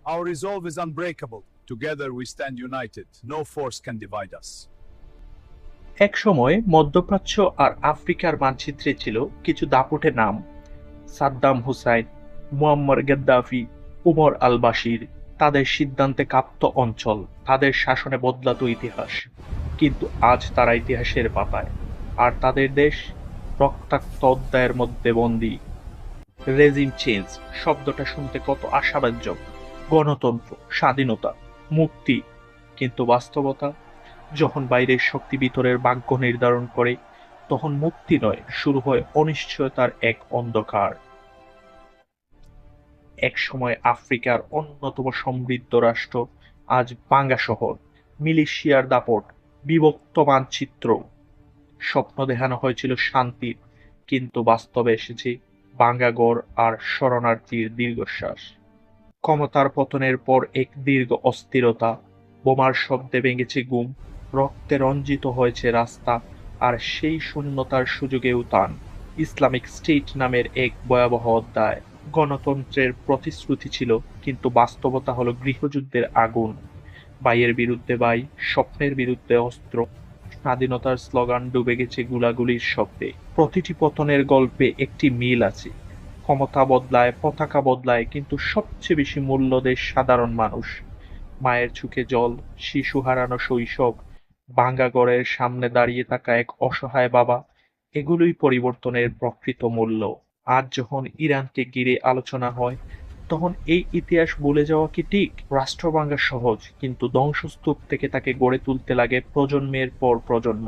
Our resolve is unbreakable. Together we stand united. No force can divide us. একসময় মধ্যপ্রাচ্য আর আফ্রিকার মানচিত্রে ছিল কিছু দাপুটে নাম: সাদ্দাম হুসাইন, মুয়াম্মার গেদ্দাফি, উমর আল বাশির। তাদের সিদ্ধান্তে কাঁপত অঞ্চল, তাদের শাসনে বদলাত ইতিহাস। কিন্তু আজ তারা ইতিহাসের পাতায়, আর তাদের দেশ রক্তাক্ত অধ্যায়ের মধ্যে বন্দী। রেজিম চেঞ্জ শব্দটা শুনতে কত আশাব্যঞ্জক, গণতন্ত্র, স্বাধীনতা, মুক্তি। কিন্তু বাস্তবতা, যখন বাইরের শক্তি ভিতরের ভাগ্য নির্ধারণ করে, তখন মুক্তি নয়, শুরু হয় অনিশ্চয়তার এক অন্ধকার। একসময় আফ্রিকার অন্যতম সমৃদ্ধ রাষ্ট্র, আজ ভাঙা শহর, মিলিশিয়ার দাপট, বিভক্ত মানচিত্র। স্বপ্ন দেখানো হয়েছিল শান্তির, কিন্তু বাস্তবে এসেছে ভাঙা ঘর আর শরণার্থীর দীর্ঘশ্বাস। ক্ষমতার পতনের পর এক দীর্ঘ অস্থিরতা, বোমার শব্দে ভেঙেছে ঘুম, রক্তে রঞ্জিত হয়েছে রাস্তা, আর সেই শূন্যতার সুযোগে উত্থান ইসলামিক স্টেট নামের এক ভয়াবহ অধ্যায়। গণতন্ত্রের প্রতিশ্রুতি ছিল, কিন্তু বাস্তবতা হলো গৃহযুদ্ধের আগুন। ভাইয়ের বিরুদ্ধে ভাই, স্বপ্নের বিরুদ্ধে অস্ত্র, স্বাধীনতার স্লোগান ডুবে গেছে গুলাগুলির শব্দে। প্রতিটি পতনের গল্পে একটি মিল আছে। ক্ষমতা বদলায়, পতাকা বদলায়, কিন্তু সবচেয়ে বেশি মূল্য দেয় সাধারণ মানুষ। মায়ের চোখে জল, শিশু হারানো শৈশব, ভাঙা ঘরের সামনে দাঁড়িয়ে থাকা এক অসহায় বাবা, এগুলোই পরিবর্তনের প্রকৃত মূল্য। আজ যখন ইরানকে ঘিরে আলোচনা হয়, তখন এই ইতিহাস ভুলে যাওয়া কি ঠিক? রাষ্ট্র ভাঙা সহজ, কিন্তু ধ্বংসস্তূপ থেকে তাকে গড়ে তুলতে লাগে প্রজন্মের পর প্রজন্ম।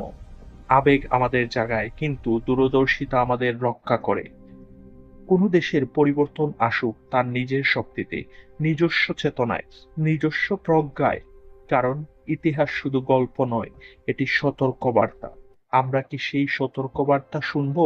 আবেগ আমাদের জাগায়, কিন্তু দূরদর্শিতা আমাদের রক্ষা করে। কোনো দেশের পরিবর্তন আসুক তার নিজের শক্তিতে, নিজস্ব চেতনায়, নিজস্ব প্রজ্ঞায়। কারণ ইতিহাস শুধু গল্প নয়, এটি সতর্কবার্তা। আমরা কি সেই সতর্কবার্তা শুনবো?